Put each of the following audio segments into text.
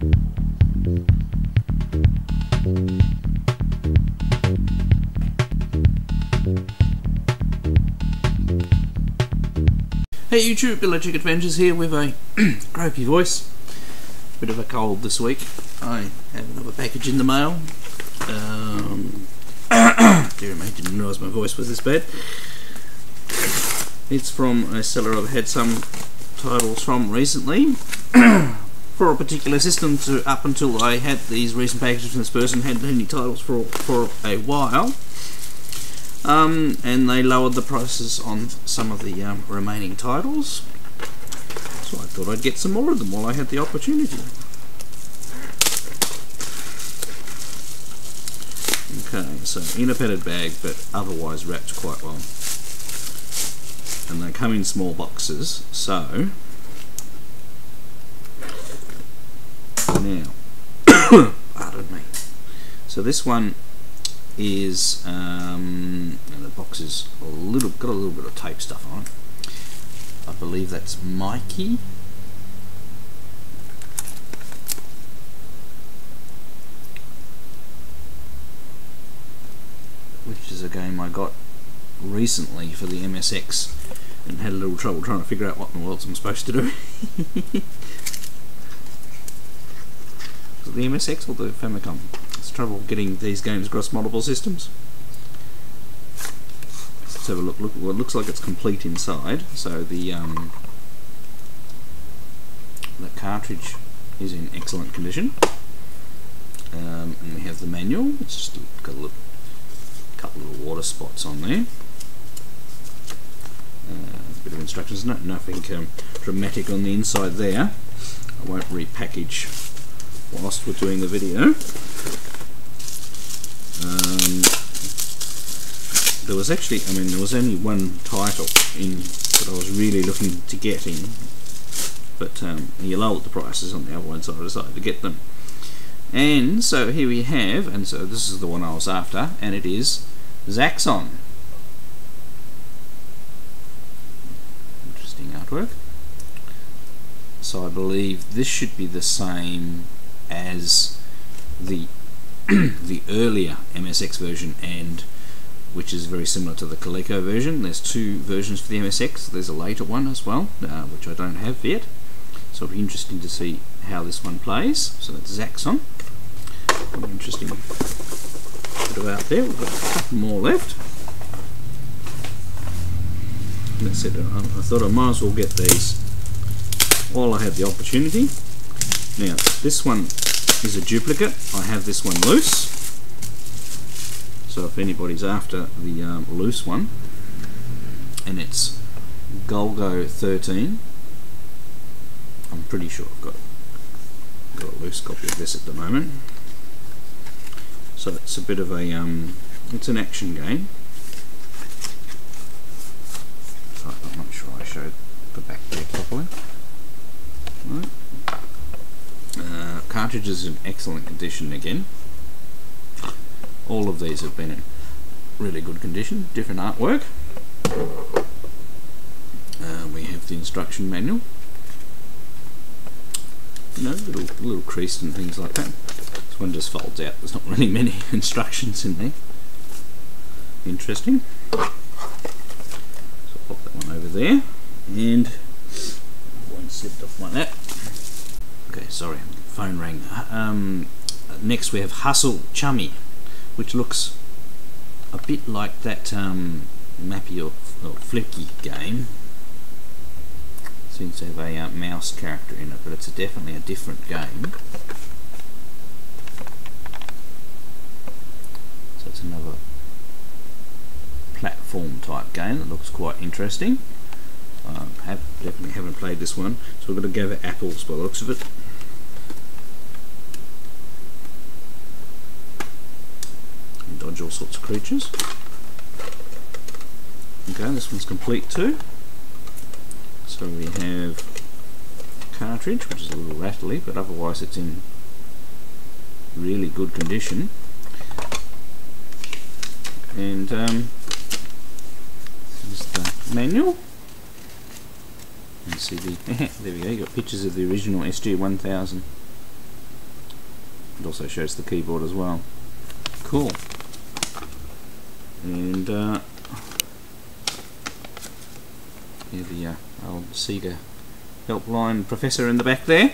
Hey YouTube, Electric Adventures here with a croaky voice. Bit of a cold this week. I have another package in the mail. Dear me, didn't realise my voice was this bad. It's from a seller I've had some titles from recently for a particular system. Up until I had these recent packages from this person, hadn't had any titles for a while. And they lowered the prices on some of the remaining titles, so I thought I'd get some more of them while I had the opportunity. Okay, so in a padded bag, but otherwise wrapped quite well. And they come in small boxes, so now, pardon me. So this one is and the box is got a little bit of tape stuff on it. I believe that's Mikie. Which is a game I got recently for the MSX and had a little trouble trying to figure out what in the world I'm supposed to do. The MSX or the Famicom? It's trouble getting these games across multiple systems. Let's have a look. Well, it looks like it's complete inside. So the cartridge is in excellent condition, and we have the manual. It's just got a couple of water spots on there. A bit of instructions. Nothing dramatic on the inside there. I won't repackage whilst we're doing the video. There was actually, there was only one title that I was really looking to get in, but he lowered the prices on the other one, so I decided to get them. And so here we have, and so this is the one I was after, and it is Zaxxon. Interesting artwork. So I believe this should be the same as the the earlier MSX version, and which is very similar to the Golgo version. There's two versions for the MSX. There's a later one as well, which I don't have yet. So it'll be interesting to see how this one plays. So that's Zaxxon. An interesting bit of out there. We've got a couple more left. That's it. I thought I might as well get these while I had the opportunity. Now this one is a duplicate. I have this one loose. So if anybody's after the loose one, and it's Golgo 13, I'm pretty sure I've got a loose copy of this at the moment. So it's a bit of a it's an action game. I'm not sure I showed the back there properly. Right. Cartridge is in excellent condition again. All of these have been in really good condition. Different artwork. We have the instruction manual. Little creased and things like that. This one just folds out. There's not really many instructions in there. Interesting. So I'll pop that one over there, and one slipped off my lap. Okay, sorry, phone rang. Next we have Chummy, which looks a bit like that mappy or flicky game. Seems to have a mouse character in it, but it's definitely a different game. So it's another platform type game that looks quite interesting. Definitely haven't played this one, so we're going to go for apples by the looks of it. And dodge all sorts of creatures. Okay, this one's complete too. So we have cartridge, which is a little rattly, but otherwise it's in really good condition. And here's the manual. You see the there we go. You got pictures of the original SG-1000 It also shows the keyboard as well. Cool. And here the old Sega helpline professor in the back there.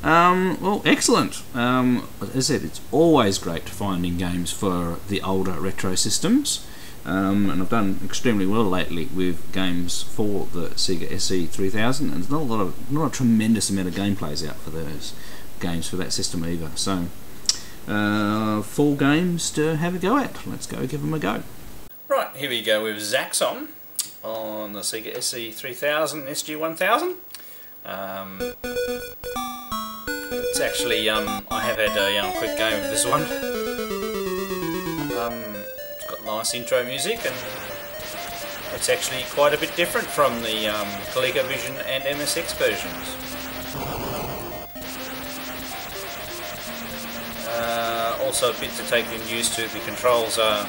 Well, excellent. As I said, it's always great finding games for the older retro systems, and I've done extremely well lately with games for the Sega SC-3000, and there's not a tremendous amount of gameplays out for those games for that system either. So, 4 games to have a go at. Let's go give them a go. Right, here we go with Zaxxon on the Sega SC-3000 SG-1000. It's actually, I have had a quick game with this one. It's got nice intro music, and it's actually quite a bit different from the ColecoVision and MSX versions. Also a bit to take in used to. The controls are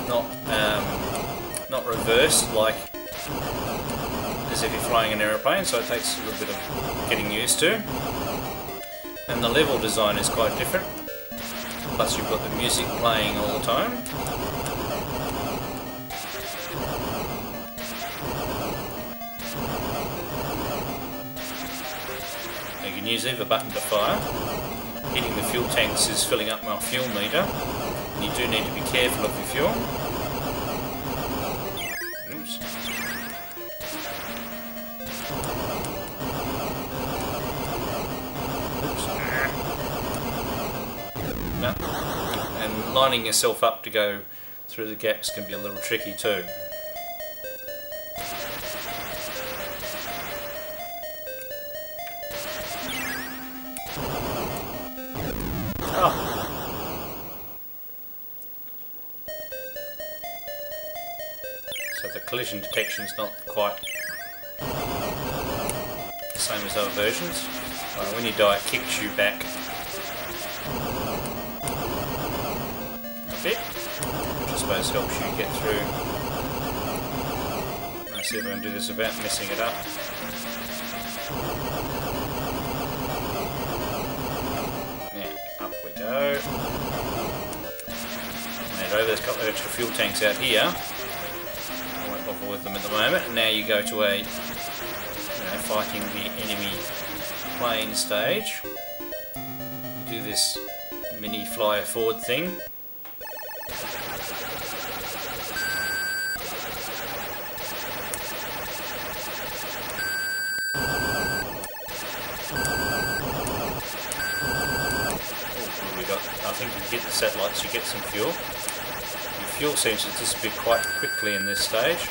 not reversed like as if you're flying an aeroplane, so it takes a little bit of getting used to. And the level design is quite different. Plus you've got the music playing all the time. You can use either button to fire. Hitting the fuel tanks is filling up my fuel meter, and you do need to be careful of your fuel. Oops. No. And lining yourself up to go through the gaps can be a little tricky too. So the collision detection is not quite the same as other versions. When you die, it kicks you back a bit, which I suppose helps you get through. Let's see if I can do this without messing it up. Yeah, up we go. There's a couple of extra fuel tanks out here. I won't bother with them at the moment. And now you go to a, fighting the enemy plane stage. You do this mini flyer forward thing. I think if you hit the satellites, you get some fuel. Fuel seems to disappear quite quickly in this stage.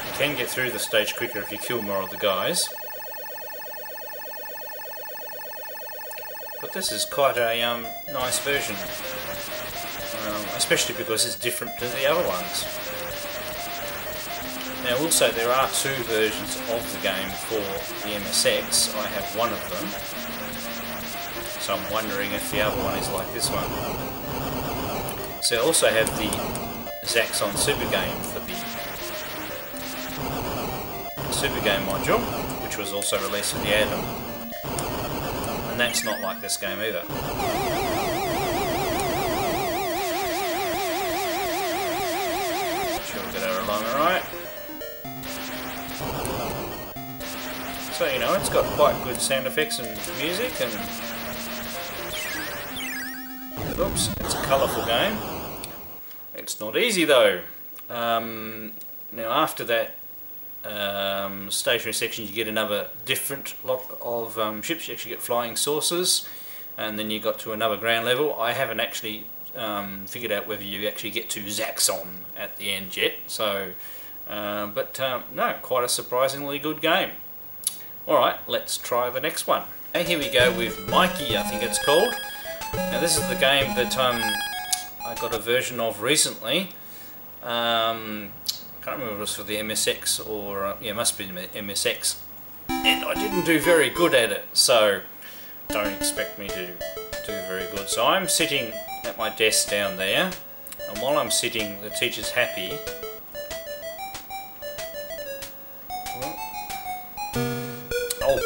You can get through the stage quicker if you kill more of the guys. But this is quite a nice version, especially because it's different to the other ones. Now also there are 2 versions of the game for the MSX. I have one of them, so I'm wondering if the other one is like this one. So I also have the Zaxxon Super Game for the Super Game module, which was also released for the Atom, and that's not like this game either. Sure we'll get our alignment right. So, it's got quite good sound effects and music, and oops, it's a colourful game. It's not easy though. Now after that stationary section, you get another different lot of ships. You actually get flying saucers, and then you got to another ground level. I haven't actually figured out whether you actually get to Zaxxon at the end yet. So, no, quite a surprisingly good game. Alright, let's try the next one. Okay, here we go with Mikie, I think it's called. Now this is the game that I got a version of recently. I can't remember if it was for the MSX or... yeah, it must be MSX. And I didn't do very good at it, so don't expect me to do very good. So I'm sitting at my desk down there. And while I'm sitting, the teacher's happy. Oh!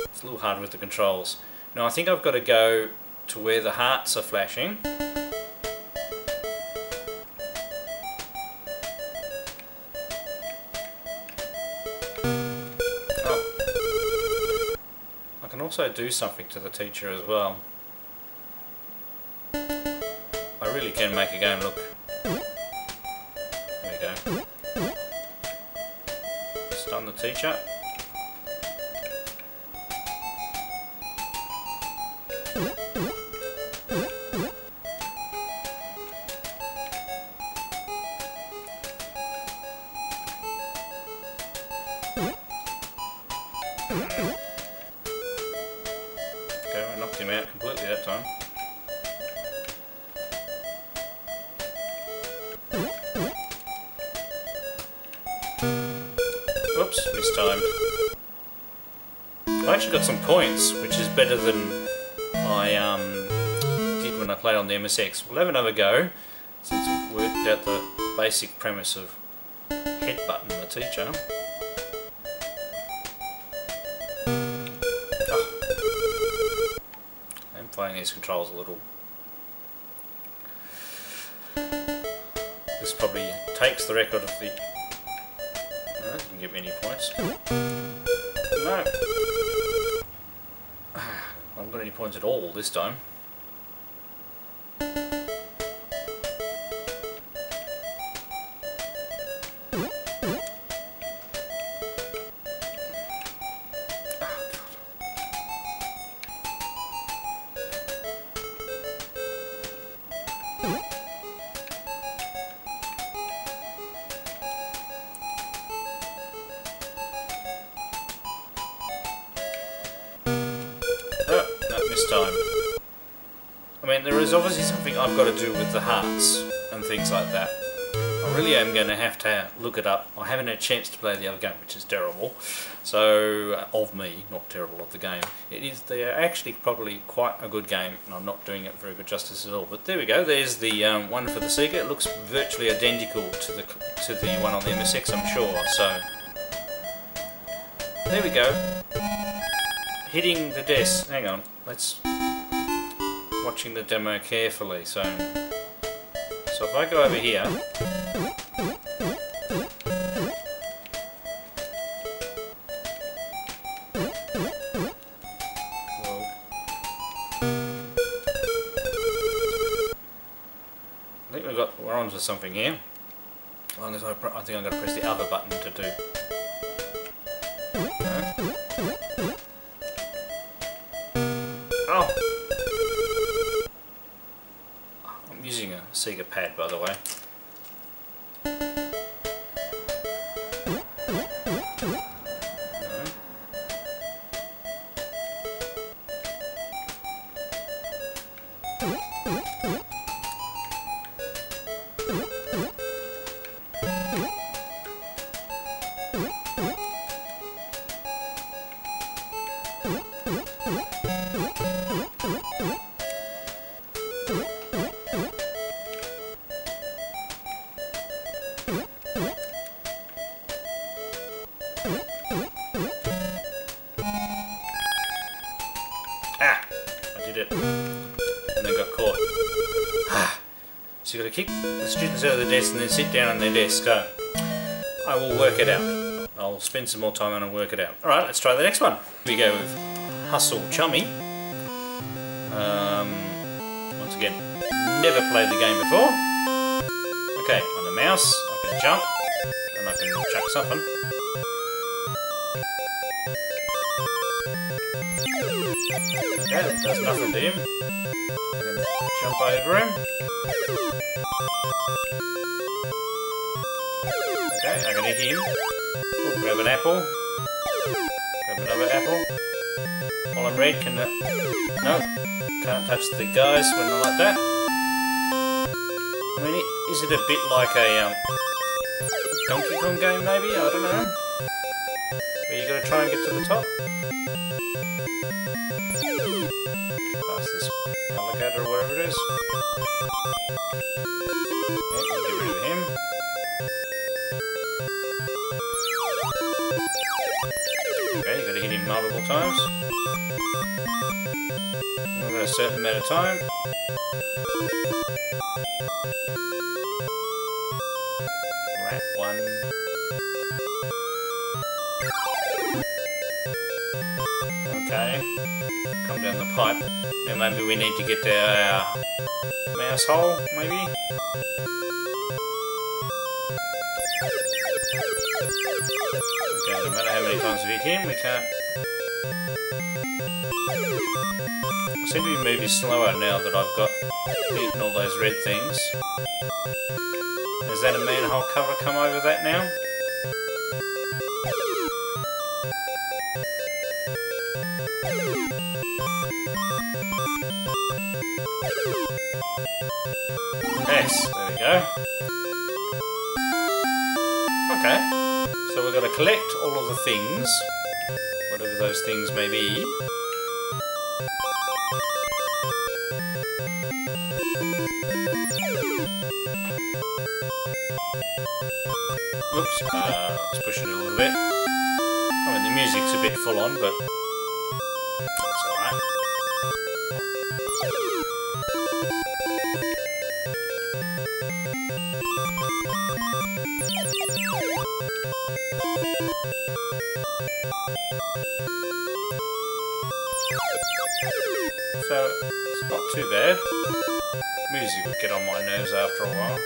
It's a little hard with the controls. Now I think I've got to go to where the hearts are flashing. Also do something to the teacher as well. I really can make a game look. There we go. Stun the teacher. Knocked him out completely that time. Oops, mistimed. I actually got some points, which is better than I did when I played on the MSX. We'll have another go, since we've worked out the basic premise of headbutting the teacher. Playing these controls a little. This probably takes the record of the... No, that didn't give me any points. No! I haven't got any points at all this time. Time. I mean, there is obviously something I've got to do with the hearts and things like that. I really am going to have to look it up. I haven't had a chance to play the other game, which is terrible. So, of me, not terrible of the game. They are actually probably quite a good game, and I'm not doing it very good justice at all. But there we go. There's the one for the Sega. It looks virtually identical to the one on the MSX, I'm sure. So, there we go. Hitting the desk. Hang on. Let's watching the demo carefully. So if I go over here, I think we're on to something here. As long as I think I'm going to press the other button to do. Oh! I'm using a Sega pad, by the way. Ah! I did it. And then got caught. So you've got to kick the students out of the desk and then sit down on their desk. So I will work it out. I'll spend some more time and work it out. Alright, let's try the next one. We go with Hustle Chummy. Once again, never played the game before. Okay, on the mouse, I can jump and I can chuck something. Okay, that does nothing to him. I can jump over him. Okay, I can hit him. Ooh, grab an apple. Grab another apple. While I'm red, can no, can't touch the guys when they're like that. I mean, is it a bit like a Donkey Kong game maybe? I don't know. But you got to try and get to the top. Past this alligator or whatever it is. Yep, we'll get rid of him. Okay, you got to hit him multiple times. Within a certain amount of time. Rat one. Okay, come down the pipe. Now maybe we need to get to our mouse hole, maybe? Okay, no matter how many times we hit him, we can't... I seem to be moving slower now that I've got eaten all those red things. Has that a manhole cover come over that now? Yes, there we go. Okay, so we've got to collect all of the things, whatever those things may be. Oops, let's push it a little bit. I mean, the music's a bit full on, but that's alright. So, it's not too bad. Music would get on my nerves after a while.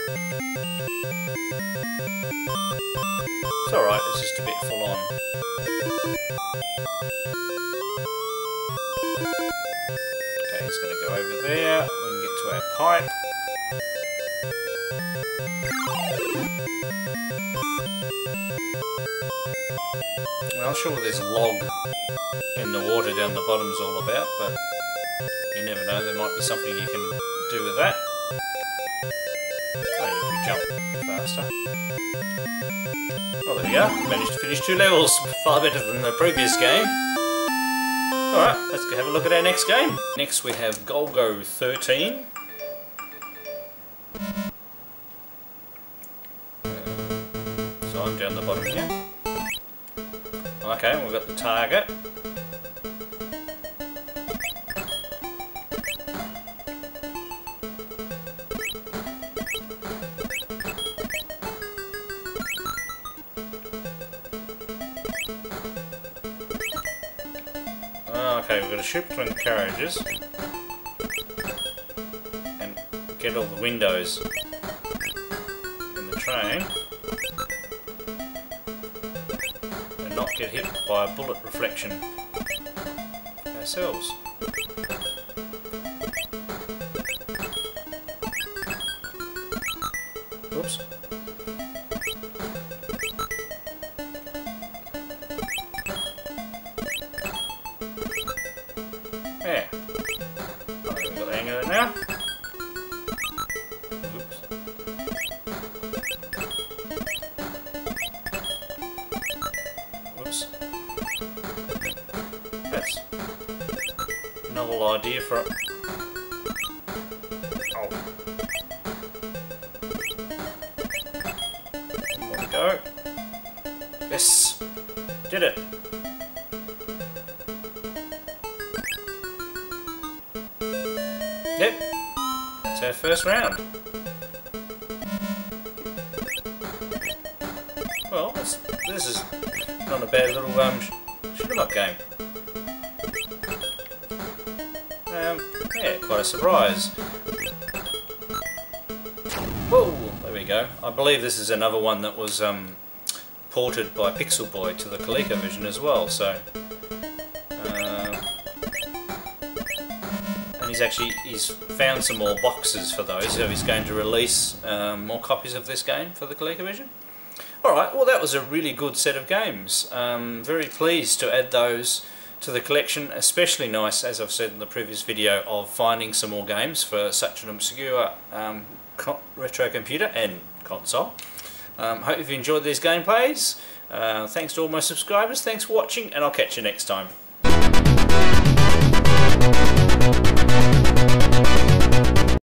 It's alright, it's just a bit full on. Okay, he's going to go over there. We can get to our pipe. I'm not sure what this log in the water down the bottom is all about, but you never know, there might be something you can do with that. Oh, if you jump faster. Well, there we go. Managed to finish 2 levels. Far better than the previous game. Alright, let's go have a look at our next game. Next we have Golgo 13. So I'm down the bottom here. Okay, we've got the target. Okay, we've got to shoot between the carriages and get all the windows in the train and not get hit by a bullet reflection ourselves. Oops. Yeah. I think we've got the hang of it now. Oops. Whoops. That's a novel idea for it. Oh. There we go. Yes! Did it! Yep, that's our first round. Well, this is not a bad little shoot 'em up game. Yeah, quite a surprise. Whoa, there we go. I believe this is another one that was ported by Pixel Boy to the ColecoVision as well. So. He's found some more boxes for those, so he's going to release more copies of this game for the ColecoVision. Alright, well that was a really good set of games. Very pleased to add those to the collection, especially nice, as I've said in the previous video, of finding some more games for such an obscure retro computer and console. Hope you've enjoyed these gameplays. Thanks to all my subscribers, thanks for watching, and I'll catch you next time.